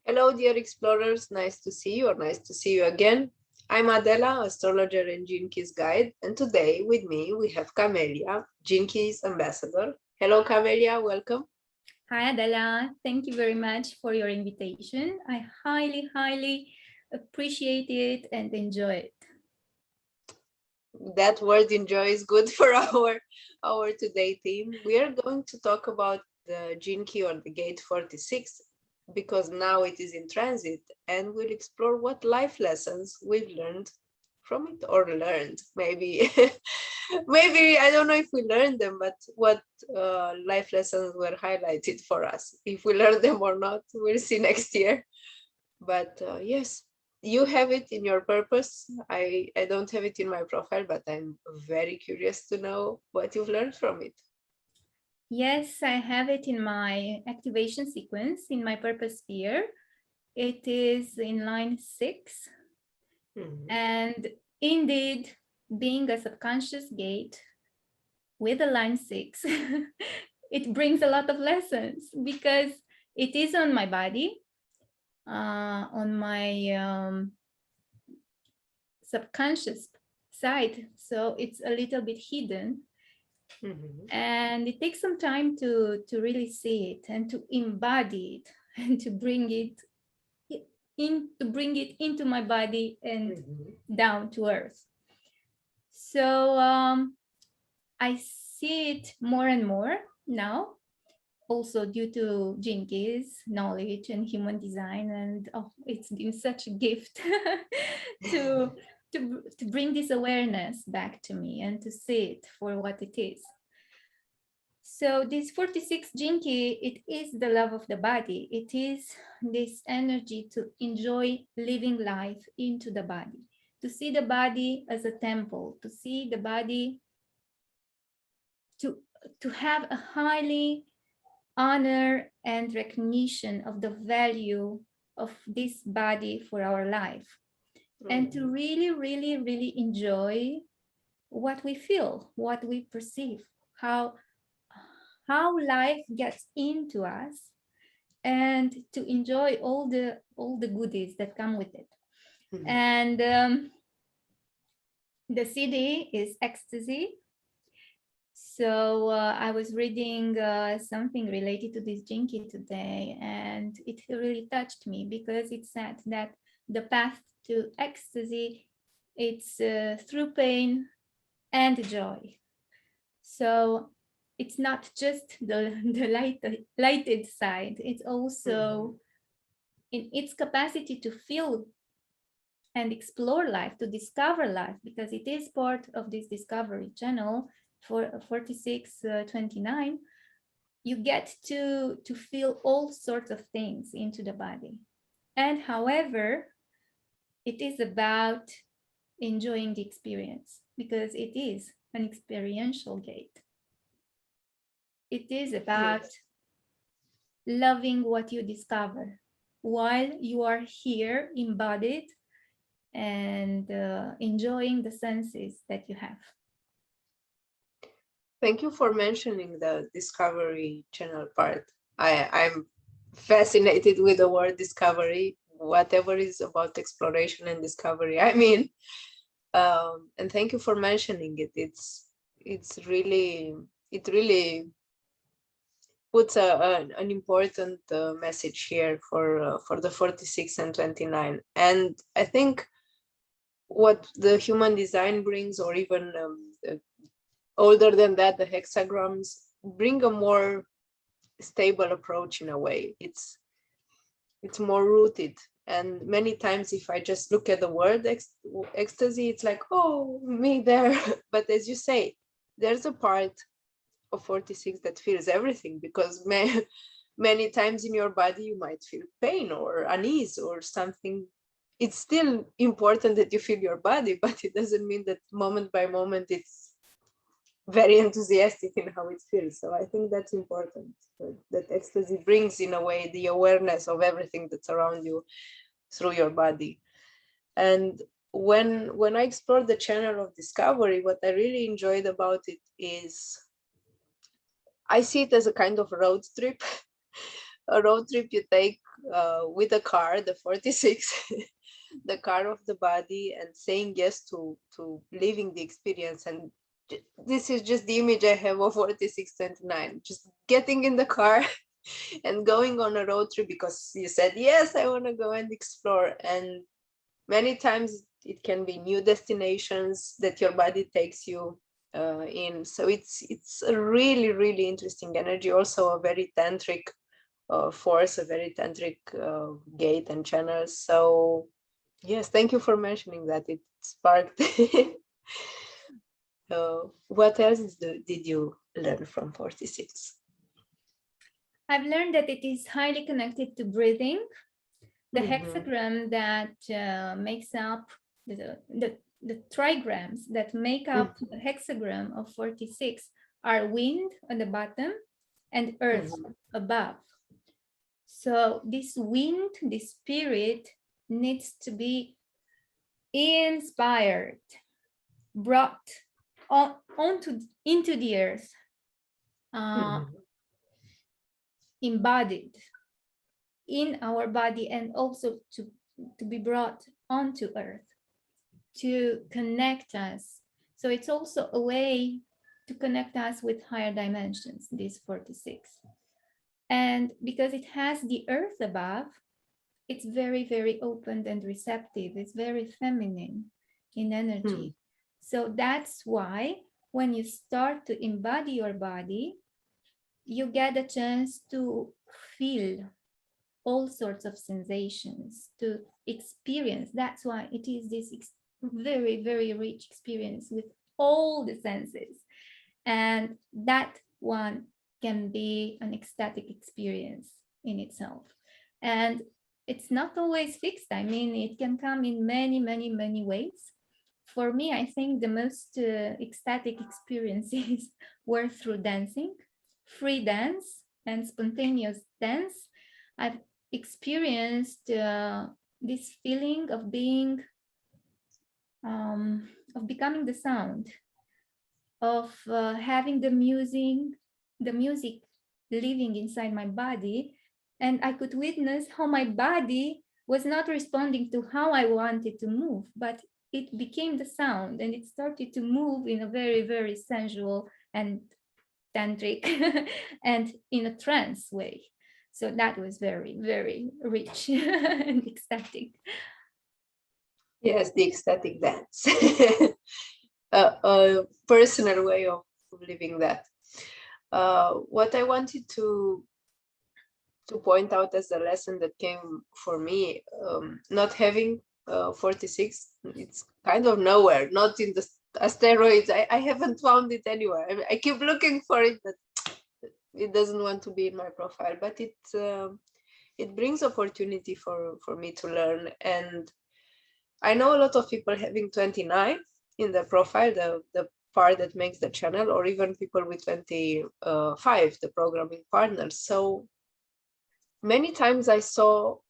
Hello, dear explorers. Nice to see you, or nice to see you again. I'm Adela, astrologer and Gene Keys guide, and today with me we have Camelia, Gene Keys ambassador. Hello, Camelia. Welcome. Hi, Adela. Thank you very much for your invitation. I highly appreciate it and enjoy it. That word "enjoy" is good for our today theme. We are going to talk about the Gene Key or the Gate 46 because now it is in transit, and we'll explore what life lessons we've learned from it, or learned maybe. Maybe I don't know if we learned them, but what life lessons were highlighted for us. If we learn them or not, we'll see next year. But yes, you have it in your purpose. I don't have it in my profile, but I'm very curious to know what you've learned from it. Yes, I have it in my activation sequence in my purpose sphere. It is in line 6. And indeed, being a subconscious gate with a line 6, it brings a lot of lessons because it is on my body, on my subconscious side. So it's a little bit hidden. And it takes some time to really see it and to embody it and to bring it into my body and down to earth. So I see it more and more now, also due to Gene Keys knowledge and human design, and it's been such a gift to bring this awareness back to me and to see it for what it is. So this 46 Gene Key, it is the love of the body. It is this energy to enjoy living life into the body, to see the body as a temple, to see the body, to have a highly honor and recognition of the value of this body for our life, and to really enjoy what we feel, what we perceive, how life gets into us, and to enjoy all the goodies that come with it. And the CD is Ecstasy. So I was reading something related to this Gene Key today, and it really touched me because it said that the path to ecstasy, it's through pain and joy. So it's not just the lighted side, it's also in its capacity to feel and explore life, to discover life, because it is part of this discovery channel for 4629. You get to feel all sorts of things into the body. And however, it is about enjoying the experience because it is an experiential gate. It is about loving what you discover while you are here embodied and enjoying the senses that you have. Thank you for mentioning the Discovery Channel part. I'm fascinated with the word discovery, whatever is about exploration and discovery. I mean, and thank you for mentioning it. It really puts an important message here for the 46 and 29. And I think what the human design brings, or even older than that, the hexagrams bring a more stable approach in a way. It's more rooted. And many times if I just look at the word ecstasy, it's like, oh, me there. But as you say, there's a part of 46 that feels everything, because many times in your body you might feel pain or unease or something. It's still important that you feel your body, but it doesn't mean that moment by moment it's very enthusiastic in how it feels. So I think that's important, that ecstasy brings in a way the awareness of everything that's around you through your body. And when I explored the channel of discovery, what I really enjoyed about it is I see it as a kind of road trip. A road trip you take with the car, the 46, the car of the body, and saying yes to living the experience. And this is just the image I have of 4629, just getting in the car and going on a road trip because you said, yes, I want to go and explore. And many times it can be new destinations that your body takes you in. So it's a really, really interesting energy. Also a very tantric force, a very tantric gate and channel. So yes, thank you for mentioning that. It sparked. What else did you learn from 46? I've learned that it is highly connected to breathing. The Mhm. hexagram that makes up the trigrams that make up the hexagram of 46 are wind on the bottom and earth above. So this wind, this spirit, needs to be inspired, brought into the earth, embodied in our body, and also to be brought onto earth to connect us. So it's also a way to connect us with higher dimensions, this 46. And because it has the earth above, it's very, very open and receptive. It's very feminine in energy. So that's why when you start to embody your body, you get a chance to feel all sorts of sensations, to experience. That's why it is this very, very rich experience with all the senses. And that one can be an ecstatic experience in itself. And it's not always fixed. I mean, it can come in many, many, many ways. For me, I think the most ecstatic experiences were through dancing, free dance, and spontaneous dance. I've experienced this feeling of being, of becoming the sound, of having the music living inside my body, and I could witness how my body was not responding to how I wanted to move, but it became the sound and it started to move in a very, very sensual and tantric and in a trance way. So that was very, very rich and ecstatic. Yes, the ecstatic dance. A personal way of living that. What I wanted to point out as a lesson that came for me, not having 46, it's kind of nowhere, not in the asteroids. I haven't found it anywhere. I keep looking for it, but it doesn't want to be in my profile. But it brings opportunity for me to learn. And I know a lot of people having 29 in their profile, the part that makes the channel, or even people with 25, the programming partners. So many times I saw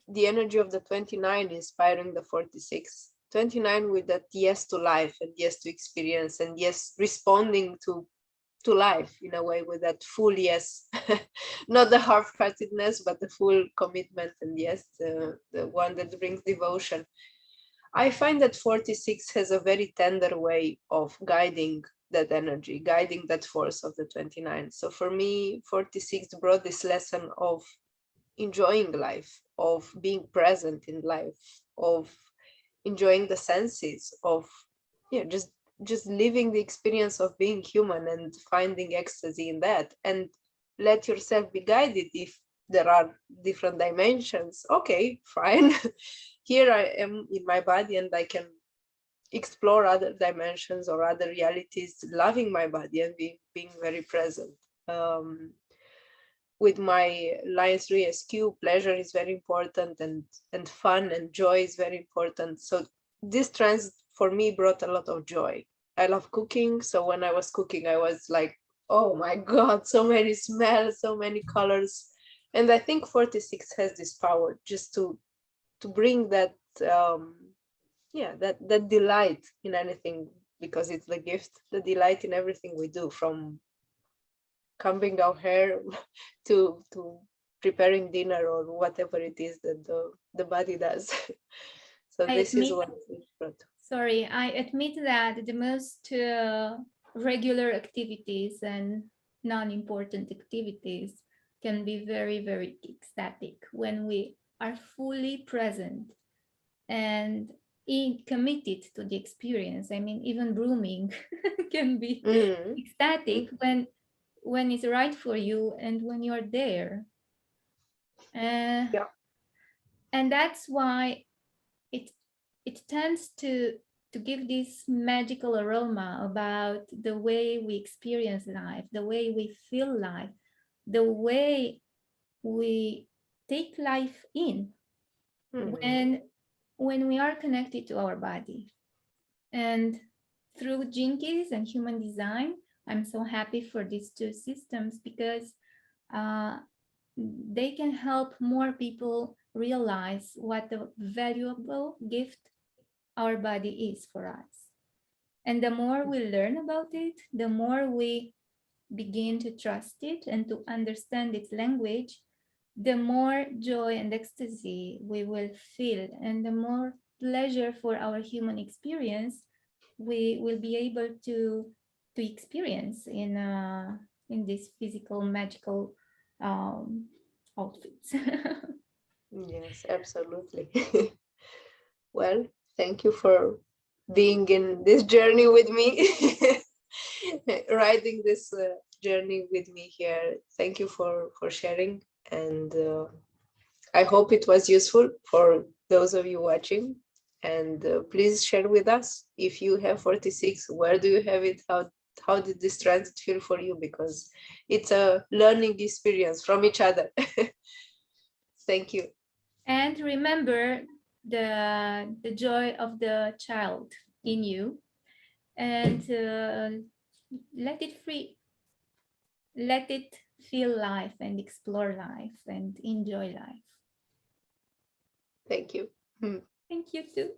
the energy of the 29 inspiring the 46. 29 with that yes to life and yes to experience and yes responding to life in a way with that full yes, not the half-heartedness, but the full commitment and yes, the one that brings devotion. I find that 46 has a very tender way of guiding that energy, guiding that force of the 29. So for me, 46 brought this lesson of enjoying life, of being present in life, of enjoying the senses, of just living the experience of being human and finding ecstasy in that, and let yourself be guided if there are different dimensions. Okay, fine. Here I am in my body and I can explore other dimensions or other realities, loving my body and being very present. With my Lions 3 SQ, pleasure is very important, and fun and joy is very important. So this trans for me brought a lot of joy. I love cooking. So when I was cooking, I was like, oh my God, so many smells, so many colors. And I think 46 has this power just to bring that, that delight in anything, because it's the gift, the delight in everything we do, from combing our hair to preparing dinner or whatever it is that the body does. So I this is admit, what it brought. sorry, I admit that the most regular activities and non-important activities can be very, very ecstatic when we are fully present and committed to the experience. I mean, even grooming can be Mm. ecstatic when it's right for you and when you're there. Yeah. And that's why it it tends to give this magical aroma about the way we experience life, the way we feel life, the way we take life in Mm. when we are connected to our body. And through Jinkies and human design, I'm so happy for these two systems because uh, they can help more people realize what a valuable gift our body is for us. And the more we learn about it, the more we begin to trust it and to understand its language, the more joy and ecstasy we will feel, and the more pleasure for our human experience we will be able to experience in these physical magical um, outfits. Yes, absolutely. Well, thank you for being in this journey with me, riding this journey with me here. Thank you for sharing, and I hope it was useful for those of you watching. And please share with us if you have 46. Where do you have it? How did this transit feel for you? Because it's a learning experience from each other. Thank you. And remember the joy of the child in you, and let it free, let it feel life and explore life and enjoy life. Thank you. Thank you too.